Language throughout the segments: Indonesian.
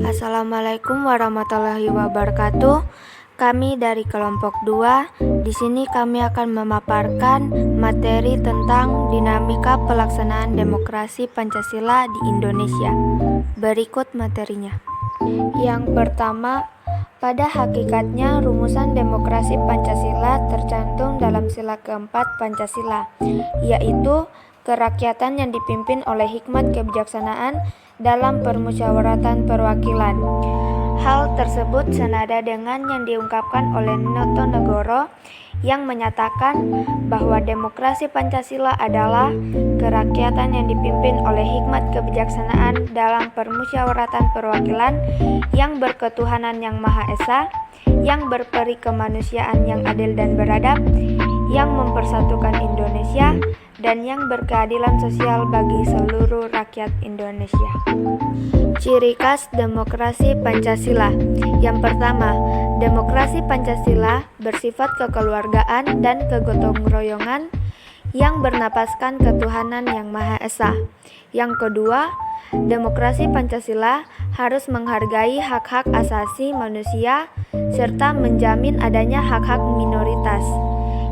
Assalamualaikum warahmatullahi wabarakatuh. Kami dari kelompok 2. Di sini kami akan memaparkan materi tentang dinamika pelaksanaan demokrasi Pancasila di Indonesia. Berikut materinya. Yang pertama, pada hakikatnya rumusan demokrasi Pancasila tercantum dalam sila keempat Pancasila, yaitu kerakyatan yang dipimpin oleh hikmat kebijaksanaan dalam permusyawaratan perwakilan. Hal tersebut senada dengan yang diungkapkan oleh Notonegoro yang menyatakan bahwa demokrasi Pancasila adalah kerakyatan yang dipimpin oleh hikmat kebijaksanaan dalam permusyawaratan perwakilan yang berketuhanan yang Maha Esa, yang berperi kemanusiaan yang adil dan beradab, yang mempersatukan Indonesia, dan yang berkeadilan sosial bagi seluruh rakyat Indonesia. Ciri khas demokrasi Pancasila. Yang pertama, demokrasi Pancasila bersifat kekeluargaan dan kegotong royongan yang bernapaskan ketuhanan yang Maha Esa. Yang kedua, demokrasi Pancasila harus menghargai hak-hak asasi manusia serta menjamin adanya hak-hak minoritas.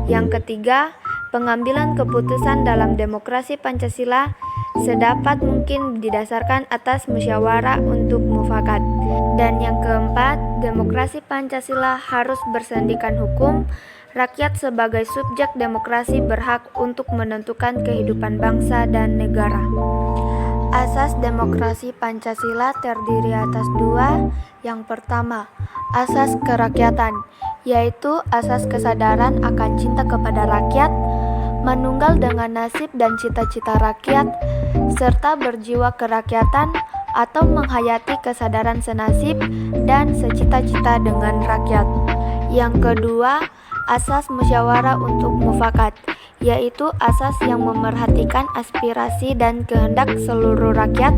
Yang ketiga, pengambilan keputusan dalam demokrasi Pancasila sedapat mungkin didasarkan atas musyawarah untuk mufakat. Dan yang keempat, demokrasi Pancasila harus bersendikan hukum. Rakyat sebagai subjek demokrasi berhak untuk menentukan kehidupan bangsa dan negara. Asas demokrasi Pancasila terdiri atas dua. Yang pertama, asas kerakyatan, yaitu asas kesadaran akan cinta kepada rakyat, menunggal dengan nasib dan cita-cita rakyat, serta berjiwa kerakyatan atau menghayati kesadaran senasib dan secita-cita dengan rakyat. Yang kedua, asas musyawarah untuk mufakat, yaitu asas yang memerhatikan aspirasi dan kehendak seluruh rakyat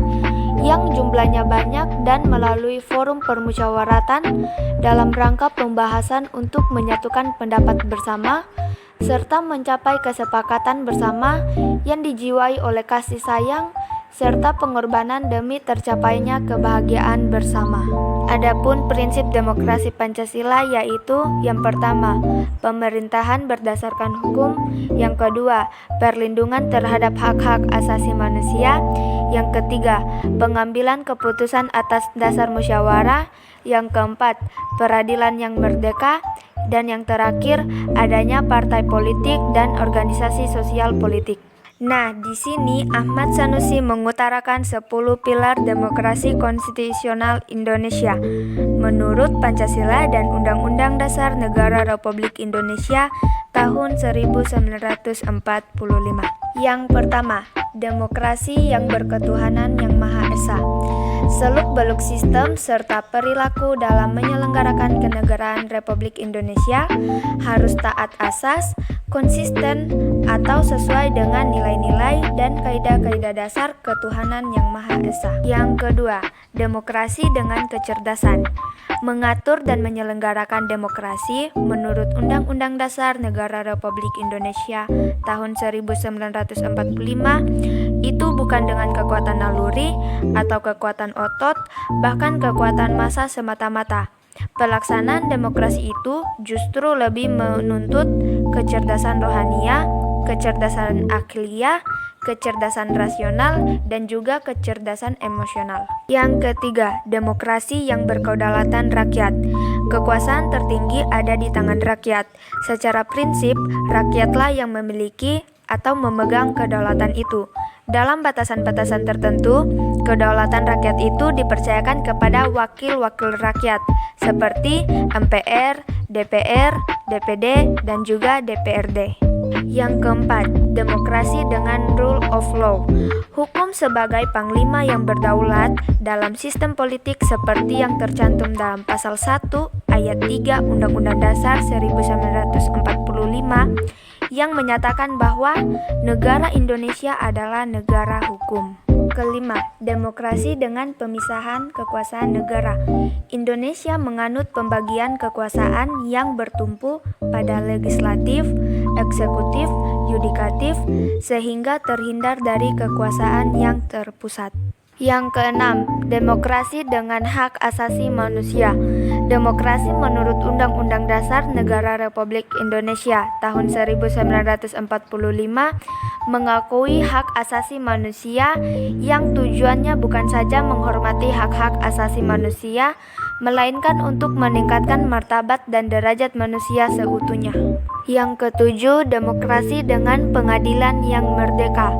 yang jumlahnya banyak dan melalui forum permusyawaratan dalam rangka pembahasan untuk menyatukan pendapat bersama serta mencapai kesepakatan bersama yang dijiwai oleh kasih sayang serta pengorbanan demi tercapainya kebahagiaan bersama. Adapun prinsip demokrasi Pancasila yaitu yang pertama, pemerintahan berdasarkan hukum, yang kedua, perlindungan terhadap hak-hak asasi manusia, yang ketiga, pengambilan keputusan atas dasar musyawarah, yang keempat, peradilan yang merdeka, dan yang terakhir, adanya partai politik dan organisasi sosial politik. Nah, di sini Ahmad Sanusi mengutarakan 10 pilar demokrasi konstitusional Indonesia menurut Pancasila dan Undang-Undang Dasar Negara Republik Indonesia tahun 1945. Yang pertama, demokrasi yang berketuhanan yang Maha Esa. Seluk-beluk sistem serta perilaku dalam menyelenggarakan kenegaraan Republik Indonesia harus taat asas, konsisten, atau sesuai dengan nilai-nilai dan kaidah-kaidah dasar ketuhanan yang Maha Esa. Yang kedua, demokrasi dengan kecerdasan. Mengatur dan menyelenggarakan demokrasi menurut Undang-Undang Dasar Negara Republik Indonesia tahun 1945 itu bukan dengan kekuatan naluri atau kekuatan otot, bahkan kekuatan massa semata-mata. Pelaksanaan demokrasi itu justru lebih menuntut kecerdasan rohania, kecerdasan akliyah, kecerdasan rasional, dan juga kecerdasan emosional. Yang ketiga, demokrasi yang berkedaulatan rakyat. Kekuasaan tertinggi ada di tangan rakyat. Secara prinsip, rakyatlah yang memiliki atau memegang kedaulatan itu. Dalam batasan-batasan tertentu, kedaulatan rakyat itu dipercayakan kepada wakil-wakil rakyat seperti MPR, DPR, DPD, dan juga DPRD. Yang keempat, demokrasi dengan rule of law. Hukum sebagai panglima yang berdaulat dalam sistem politik seperti yang tercantum dalam pasal 1 ayat 3 Undang-Undang Dasar 1945 yang menyatakan bahwa negara Indonesia adalah negara hukum. Yang kelima, demokrasi dengan pemisahan kekuasaan negara. Indonesia menganut pembagian kekuasaan yang bertumpu pada legislatif, eksekutif, yudikatif, sehingga terhindar dari kekuasaan yang terpusat. Yang keenam, demokrasi dengan hak asasi manusia. Demokrasi menurut Undang-Undang Dasar Negara Republik Indonesia tahun 1945 mengakui hak asasi manusia yang tujuannya bukan saja menghormati hak-hak asasi manusia, melainkan untuk meningkatkan martabat dan derajat manusia seutuhnya. Yang ketujuh, demokrasi dengan pengadilan yang merdeka.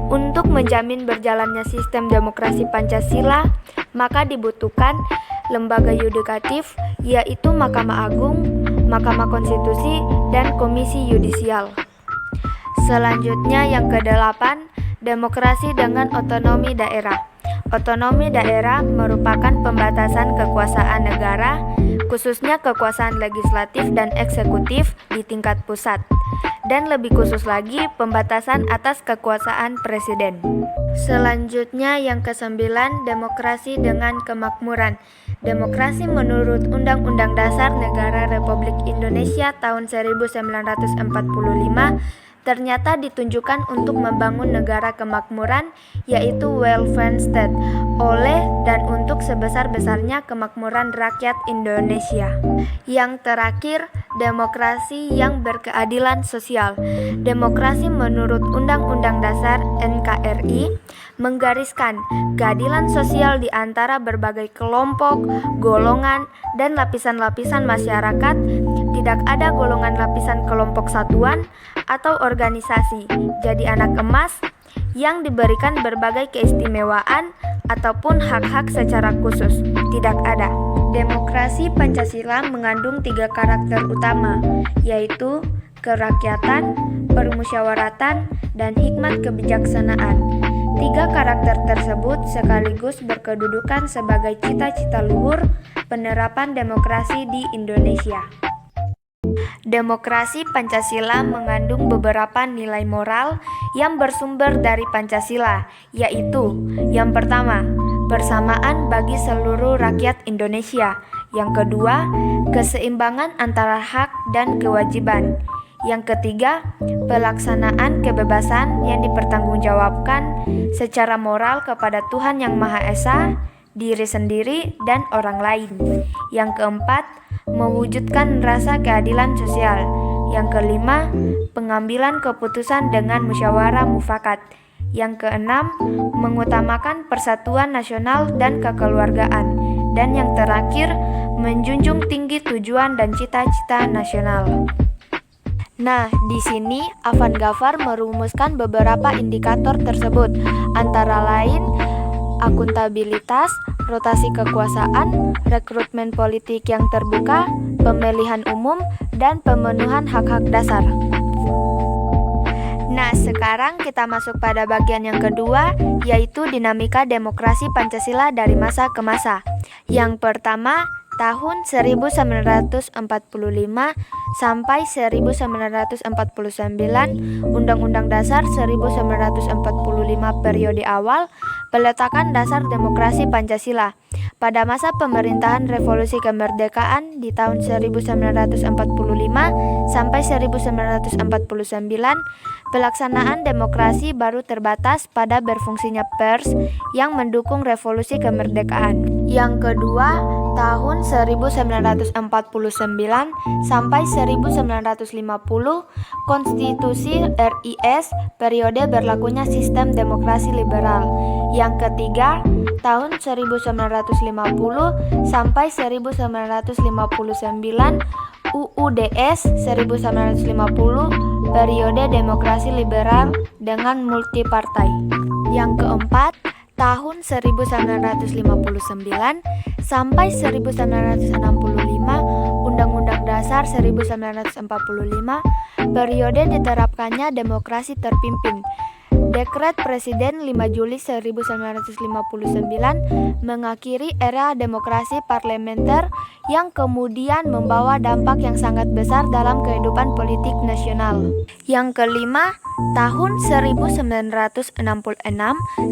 Untuk menjamin berjalannya sistem demokrasi Pancasila, maka dibutuhkan lembaga yudikatif, yaitu Mahkamah Agung, Mahkamah Konstitusi, dan Komisi Yudisial. Selanjutnya yang kedelapan, demokrasi dengan otonomi daerah. Otonomi daerah merupakan pembatasan kekuasaan negara, khususnya kekuasaan legislatif dan eksekutif di tingkat pusat, dan lebih khusus lagi pembatasan atas kekuasaan presiden. Selanjutnya yang kesembilan, demokrasi dengan kemakmuran. Demokrasi menurut Undang-Undang Dasar Negara Republik Indonesia tahun 1945 ternyata ditunjukkan untuk membangun negara kemakmuran, yaitu welfare state, oleh dan untuk sebesar-besarnya kemakmuran rakyat Indonesia. Yang terakhir, demokrasi yang berkeadilan sosial. Demokrasi menurut Undang-Undang Dasar NKRI menggariskan keadilan sosial di antara berbagai kelompok, golongan, dan lapisan-lapisan masyarakat. Tidak ada golongan lapisan kelompok satuan atau organisasi jadi anak emas yang diberikan berbagai keistimewaan ataupun hak-hak secara khusus. Tidak ada. Demokrasi Pancasila mengandung 3 karakter utama, yaitu kerakyatan, permusyawaratan, dan hikmat kebijaksanaan. 3 karakter tersebut sekaligus berkedudukan sebagai cita-cita luhur penerapan demokrasi di Indonesia. Demokrasi Pancasila mengandung beberapa nilai moral yang bersumber dari Pancasila, yaitu yang pertama, persamaan bagi seluruh rakyat Indonesia. Yang kedua, keseimbangan antara hak dan kewajiban. Yang ketiga, pelaksanaan kebebasan yang dipertanggungjawabkan secara moral kepada Tuhan Yang Maha Esa, diri sendiri, dan orang lain. Yang keempat, mewujudkan rasa keadilan sosial. Yang kelima, pengambilan keputusan dengan musyawarah mufakat. Yang keenam, mengutamakan persatuan nasional dan kekeluargaan. Dan yang terakhir, menjunjung tinggi tujuan dan cita-cita nasional. Nah, di sini Afan Ghaffar merumuskan beberapa indikator tersebut, antara lain akuntabilitas, rotasi kekuasaan, rekrutmen politik yang terbuka, pemilihan umum, dan pemenuhan hak-hak dasar. Nah, sekarang kita masuk pada bagian yang kedua, yaitu dinamika demokrasi Pancasila dari masa ke masa. Yang pertama, tahun 1945 sampai 1949, Undang-Undang Dasar 1945 periode awal, peletakan dasar demokrasi Pancasila. Pada masa pemerintahan Revolusi Kemerdekaan di tahun 1945 sampai 1949, pelaksanaan demokrasi baru terbatas pada berfungsinya pers yang mendukung Revolusi Kemerdekaan. Yang kedua, tahun 1949 sampai 1950, Konstitusi RIS periode berlakunya sistem demokrasi liberal. Yang ketiga, tahun 1950 sampai 1959, UUDS 1950 periode demokrasi liberal dengan multipartai. Yang keempat, tahun 1959 sampai 1965, Undang-Undang Dasar 1945 periode diterapkannya demokrasi terpimpin. Dekret Presiden 5 Juli 1959 mengakhiri era demokrasi parlementer yang kemudian membawa dampak yang sangat besar dalam kehidupan politik nasional. Yang kelima, tahun 1966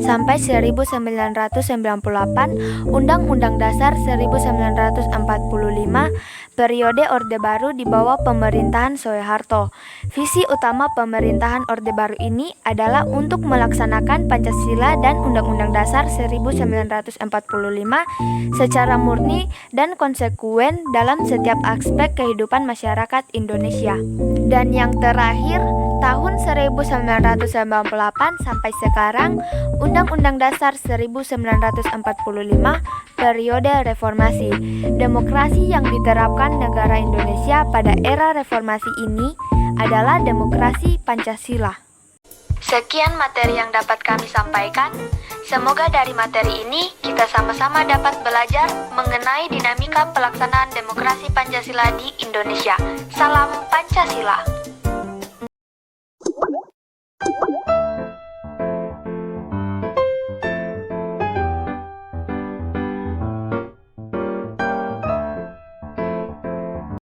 sampai 1998, Undang-Undang Dasar 1945, periode Orde Baru di bawah pemerintahan Soeharto. Visi utama pemerintahan Orde Baru ini adalah untuk melaksanakan Pancasila dan Undang-Undang Dasar 1945 secara murni dan konsekuen dalam setiap aspek kehidupan masyarakat Indonesia. Dan yang terakhir, tahun 1998 sampai sekarang, Undang-Undang Dasar 1945, periode reformasi. Demokrasi yang diterapkan negara Indonesia pada era reformasi ini adalah demokrasi Pancasila. Sekian materi yang dapat kami sampaikan. Semoga dari materi ini kita sama-sama dapat belajar mengenai dinamika pelaksanaan demokrasi Pancasila di Indonesia. Salam Pancasila.